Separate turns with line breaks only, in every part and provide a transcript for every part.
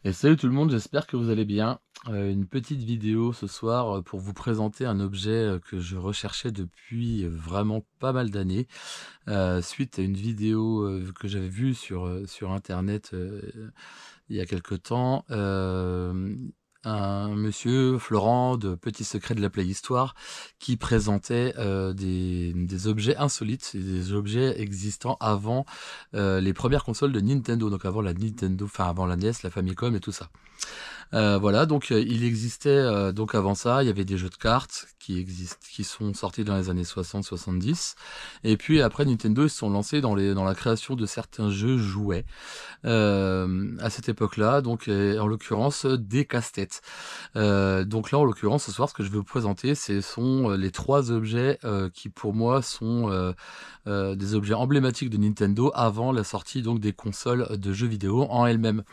Et salut tout le monde, j'espère que vous allez bien. Une petite vidéo ce soir pour vous présenter un objet que je recherchais depuis vraiment pas mal d'années. Suite à une vidéo que j'avais vue sur internet il y a quelque temps. Un monsieur, Florent, de Petit Secret de la Playhistoire, qui présentait des objets insolites, et des objets existants avant les premières consoles de Nintendo, donc avant la Nintendo, enfin avant la NES, la Famicom et tout ça. Voilà, donc il existait donc avant ça, il y avait des jeux de cartes qui sont sortis dans les années 60-70, et puis après Nintendo ils se sont lancés dans la création de certains jeux jouets à cette époque-là, donc en l'occurrence des casse-têtes. Donc là en l'occurrence ce soir ce que je vais vous présenter ce sont les trois objets qui pour moi sont des objets emblématiques de Nintendo avant la sortie donc des consoles de jeux vidéo en elles-mêmes.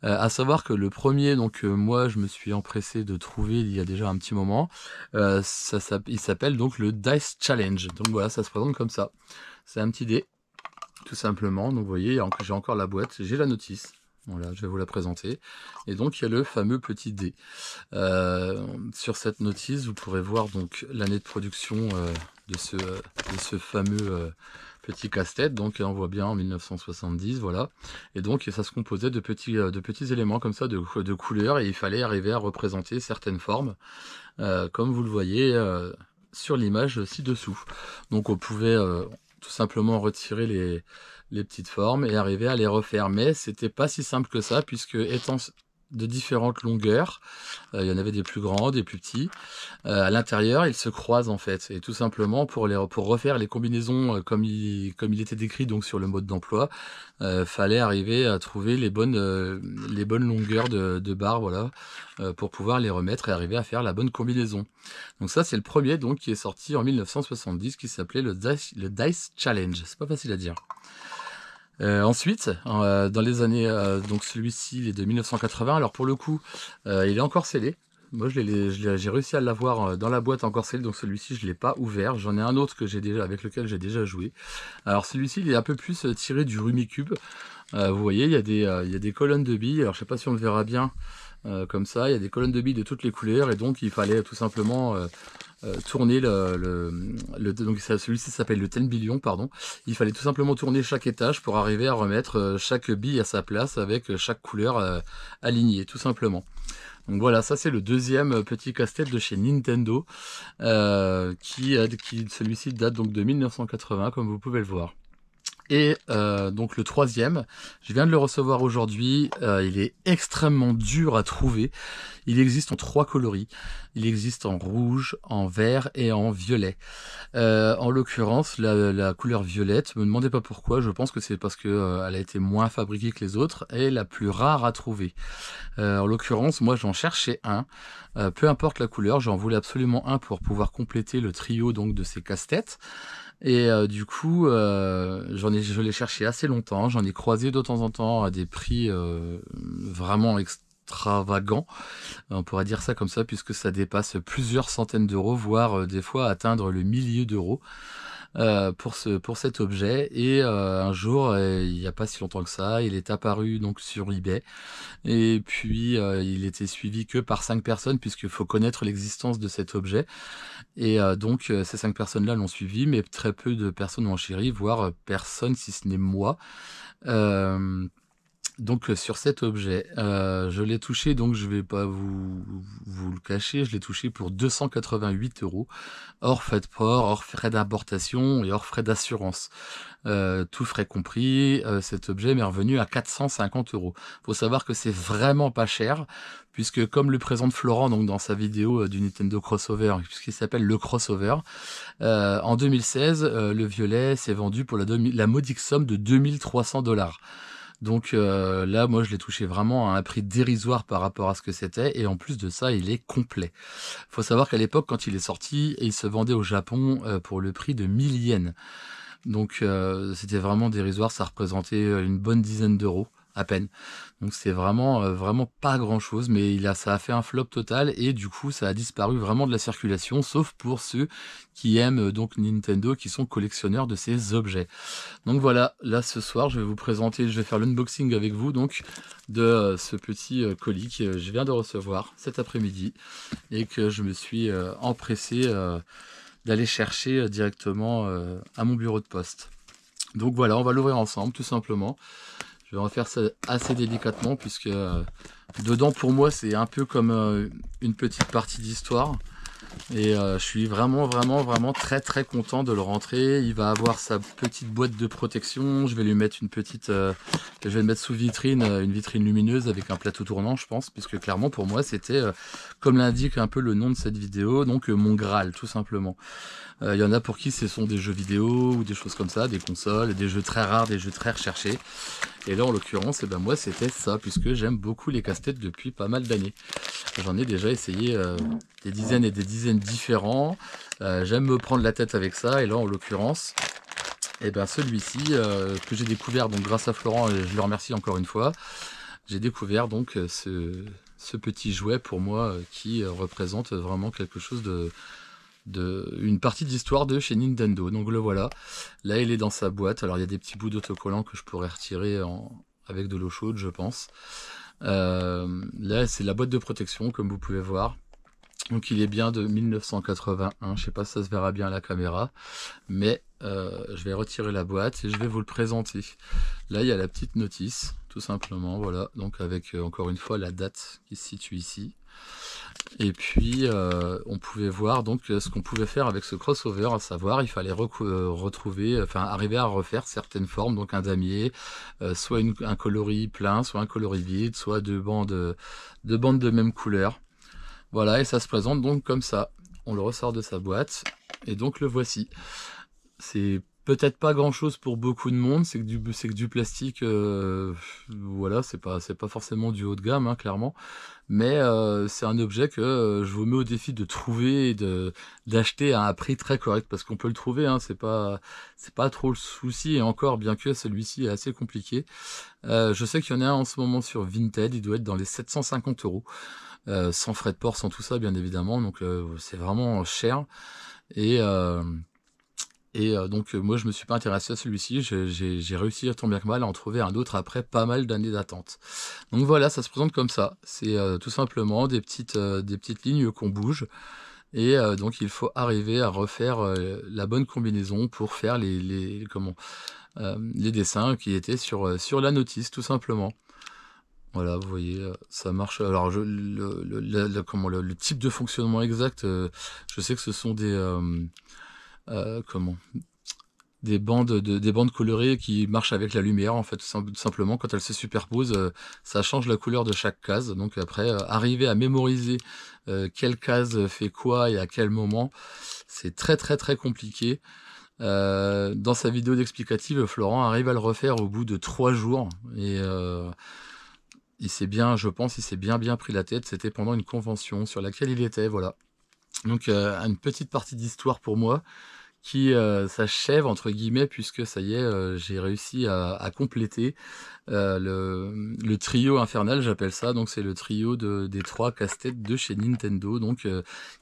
À savoir que le premier, donc moi je me suis empressé de trouver il y a déjà un petit moment, il s'appelle donc le Dice Challenge. Donc voilà, ça se présente comme ça. C'est un petit dé, tout simplement. Donc vous voyez, j'ai encore la boîte, j'ai la notice. Voilà, je vais vous la présenter. Et donc il y a le fameux petit dé. Sur cette notice, vous pourrez voir donc l'année de production de ce fameux petit casse-tête. Donc on voit bien en 1970, voilà. Et donc ça se composait de petits éléments comme ça, de couleurs, et il fallait arriver à représenter certaines formes, comme vous le voyez sur l'image ci-dessous. Donc on pouvait tout simplement retirer les petites formes et arriver à les refaire. Mais c'était pas si simple que ça, puisque étant de différentes longueurs, il y en avait des plus grands, des plus petits. À l'intérieur, ils se croisent en fait. Et tout simplement, pour refaire les combinaisons comme il était décrit donc sur le mode d'emploi, fallait arriver à trouver les bonnes longueurs de barres, voilà, pour pouvoir les remettre et arriver à faire la bonne combinaison. Donc ça, c'est le premier donc qui est sorti en 1970, qui s'appelait le Dice Challenge. C'est pas facile à dire. Ensuite, dans les années, donc celui-ci il est de 1980. Alors pour le coup, il est encore scellé. Moi, j'ai réussi à l'avoir dans la boîte encore scellé, donc celui-ci je l'ai pas ouvert. J'en ai un autre avec lequel j'ai déjà joué. Alors celui-ci, il est un peu plus tiré du Rummikub. Vous voyez, il y a des colonnes de billes. Alors je sais pas si on le verra bien comme ça. Il y a des colonnes de billes de toutes les couleurs, et donc il fallait tout simplement tourner donc celui-ci s'appelle le 10 billion, pardon. Il fallait tout simplement tourner chaque étage pour arriver à remettre chaque bille à sa place avec chaque couleur alignée, tout simplement. Donc voilà, ça c'est le deuxième petit casse-tête de chez Nintendo, celui-ci date donc de 1980, comme vous pouvez le voir. Et donc le troisième, je viens de le recevoir aujourd'hui, il est extrêmement dur à trouver. Il existe en trois coloris, il existe en rouge, en vert et en violet. En l'occurrence, la couleur violette, me demandez pas pourquoi, je pense que c'est parce que elle a été moins fabriquée que les autres et la plus rare à trouver. En l'occurrence, moi j'en cherchais un, peu importe la couleur, j'en voulais absolument un pour pouvoir compléter le trio donc de ces casse-têtes. Et du coup, je l'ai cherché assez longtemps, j'en ai croisé de temps en temps à des prix vraiment extravagants, on pourrait dire ça comme ça, puisque ça dépasse plusieurs centaines d'euros, voire des fois atteindre le millier d'euros pour cet objet. Et un jour, il n'y a pas si longtemps que ça, il est apparu donc sur eBay, et puis il était suivi que par 5 personnes, puisqu'il faut connaître l'existence de cet objet. Et donc ces 5 personnes-là l'ont suivi, mais très peu de personnes ont enchéri, voire personne si ce n'est moi. Donc sur cet objet, je l'ai touché, donc je vais pas vous le cacher, je l'ai touché pour 288 €, hors frais de port, hors frais d'importation et hors frais d'assurance. Tout frais compris, cet objet m'est revenu à 450 €. Faut savoir que c'est vraiment pas cher, puisque comme le présente Florent donc dans sa vidéo du Nintendo Crossover, puisqu'il s'appelle le Crossover, en 2016, le violet s'est vendu pour la modique somme de 2300 $. Donc là, moi, je l'ai touché vraiment à un prix dérisoire par rapport à ce que c'était, et en plus de ça, il est complet. Faut savoir qu'à l'époque, quand il est sorti, il se vendait au Japon pour le prix de 1000 yens. Donc c'était vraiment dérisoire, ça représentait une bonne dizaine d'euros à peine. Donc c'est vraiment, vraiment pas grand-chose, mais ça a fait un flop total et du coup ça a disparu vraiment de la circulation, sauf pour ceux qui aiment donc Nintendo, qui sont collectionneurs de ces objets. Donc voilà, là ce soir je vais vous présenter, je vais faire l'unboxing avec vous donc de ce petit colis que je viens de recevoir cet après-midi et que je me suis empressé d'aller chercher directement à mon bureau de poste. Donc voilà, on va l'ouvrir ensemble tout simplement. Je vais en faire ça assez délicatement puisque dedans pour moi c'est un peu comme une petite partie d'histoire. Et je suis vraiment très content de le rentrer. Il va avoir sa petite boîte de protection. Je vais lui mettre une petite, je vais le mettre sous vitrine, une vitrine lumineuse avec un plateau tournant, je pense, puisque clairement pour moi c'était, comme l'indique un peu le nom de cette vidéo, donc mon Graal tout simplement. Il y en a pour qui ce sont des jeux vidéo ou des choses comme ça, des consoles, des jeux très rares, des jeux très recherchés. Et là en l'occurrence, eh ben, moi c'était ça, puisque j'aime beaucoup les casse-têtes depuis pas mal d'années. J'en ai déjà essayé des dizaines et des dizaines différents. J'aime me prendre la tête avec ça, et là en l'occurrence, eh ben, celui-ci que j'ai découvert donc grâce à Florent, et je le remercie encore une fois, j'ai découvert donc ce petit jouet pour moi qui représente vraiment quelque chose une partie d'histoire de chez Nintendo. Donc le voilà, là il est dans sa boîte. Alors il y a des petits bouts d'autocollants que je pourrais retirer avec de l'eau chaude, je pense. Là c'est la boîte de protection comme vous pouvez voir. Donc il est bien de 1981, je sais pas si ça se verra bien à la caméra, mais je vais retirer la boîte et je vais vous le présenter. Là il y a la petite notice, tout simplement, voilà, donc avec encore une fois la date qui se situe ici. Et puis on pouvait voir donc ce qu'on pouvait faire avec ce crossover, à savoir il fallait retrouver, enfin arriver à refaire certaines formes, donc un damier, soit un coloris plein, soit un coloris vide, soit deux bandes de même couleur. Voilà, et ça se présente donc comme ça. On le ressort de sa boîte, et donc le voici. C'est peut-être pas grand chose pour beaucoup de monde, c'est que du plastique, voilà, c'est pas forcément du haut de gamme, hein, clairement. Mais c'est un objet que je vous mets au défi de trouver et d'acheter à un prix très correct, parce qu'on peut le trouver, hein, c'est pas trop le souci, et encore, bien que celui-ci est assez compliqué. Je sais qu'il y en a un en ce moment sur Vinted, il doit être dans les 750 €. Sans frais de port, sans tout ça bien évidemment, donc c'est vraiment cher. Et donc moi je me suis pas intéressé à celui-ci, j'ai réussi tant bien que mal à en trouver un autre après pas mal d'années d'attente. Donc voilà, ça se présente comme ça, c'est tout simplement des petites lignes qu'on bouge, et donc il faut arriver à refaire la bonne combinaison pour faire les dessins qui étaient sur la notice, tout simplement. Voilà, vous voyez, ça marche. Alors, le type de fonctionnement exact, je sais que ce sont des bandes colorées qui marchent avec la lumière, en fait, tout simplement. Quand elles se superposent, ça change la couleur de chaque case. Donc après, arriver à mémoriser quelle case fait quoi et à quel moment, c'est très compliqué. Dans sa vidéo d'explicative, Florent arrive à le refaire au bout de 3 jours, et il s'est bien pris la tête. C'était pendant une convention sur laquelle il était, voilà. Donc une petite partie d'histoire pour moi qui s'achève entre guillemets, puisque ça y est, j'ai réussi à compléter le trio infernal, j'appelle ça. Donc c'est le trio des 3 casse-têtes de chez Nintendo, donc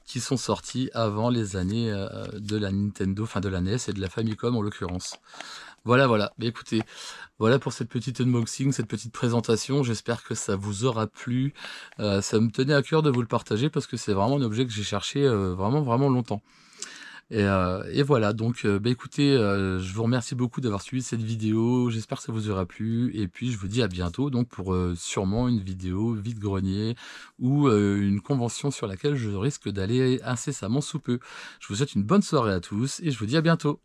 qui sont sortis avant les années de la Nintendo, enfin de la NES et de la Famicom en l'occurrence. Voilà. Mais écoutez, voilà pour cette petite unboxing, cette petite présentation. J'espère que ça vous aura plu. Ça me tenait à cœur de vous le partager parce que c'est vraiment un objet que j'ai cherché vraiment longtemps. Et voilà, donc écoutez, je vous remercie beaucoup d'avoir suivi cette vidéo. J'espère que ça vous aura plu. Et puis je vous dis à bientôt donc pour sûrement une vidéo vide-grenier ou une convention sur laquelle je risque d'aller incessamment sous peu. Je vous souhaite une bonne soirée à tous et je vous dis à bientôt.